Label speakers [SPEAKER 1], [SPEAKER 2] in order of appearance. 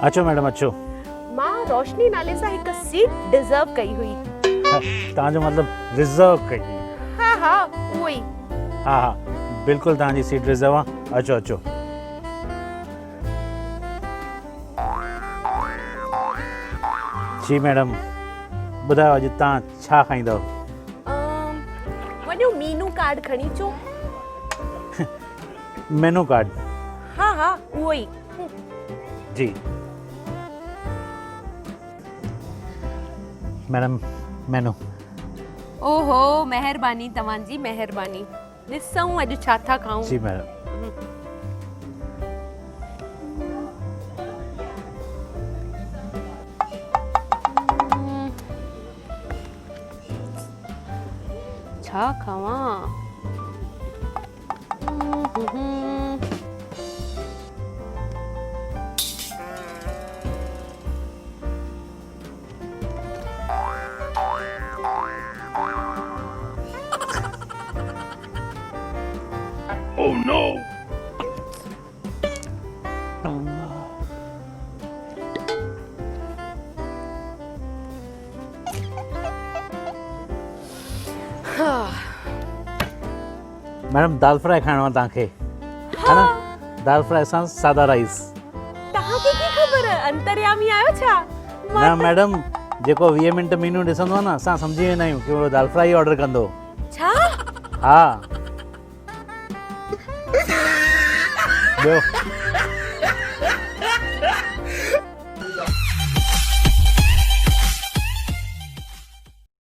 [SPEAKER 1] अचो मैडम अचो।
[SPEAKER 2] मां रोशनी नाले सां हिकु सीट डिजर्व कई हुई।
[SPEAKER 1] तव्हांजो मतिलबु रिजर्व कई?
[SPEAKER 2] हाँ उहो ई।
[SPEAKER 1] हाँ बिल्कुलु तव्हांजी सीट रिजर्व आहे। अचो अचो। जी मैडम ॿुधायो अॼु तव्हां छा खाईंदव?
[SPEAKER 2] वञो मीनू कार्ड खणी अचो।
[SPEAKER 1] Menu card?
[SPEAKER 2] हाँ उहो ई।
[SPEAKER 1] जी मैडम मेनू।
[SPEAKER 2] ओहो महिरबानी, तव्हांजी महिरबानी। ॾिसूं अॼु छा था खाऊं।
[SPEAKER 1] जी मैडम।
[SPEAKER 2] छा खावां?
[SPEAKER 1] Oh no! मैडम दाल फ्राई खाइणो आहे तव्हांखे, है ना? दाल फ्राई सां सादा राइस।
[SPEAKER 2] तव्हांखे की ख़बर अंतर्यामी आयो छा?
[SPEAKER 1] ना मैडम जेको 20 मिंट मीनू ॾिसंदो आहे न असां सम्झी वेंदा आहियूं कि उहो दाल फ्राई ऑर्डर कंदो।
[SPEAKER 2] छा?
[SPEAKER 1] हाँ ॿियो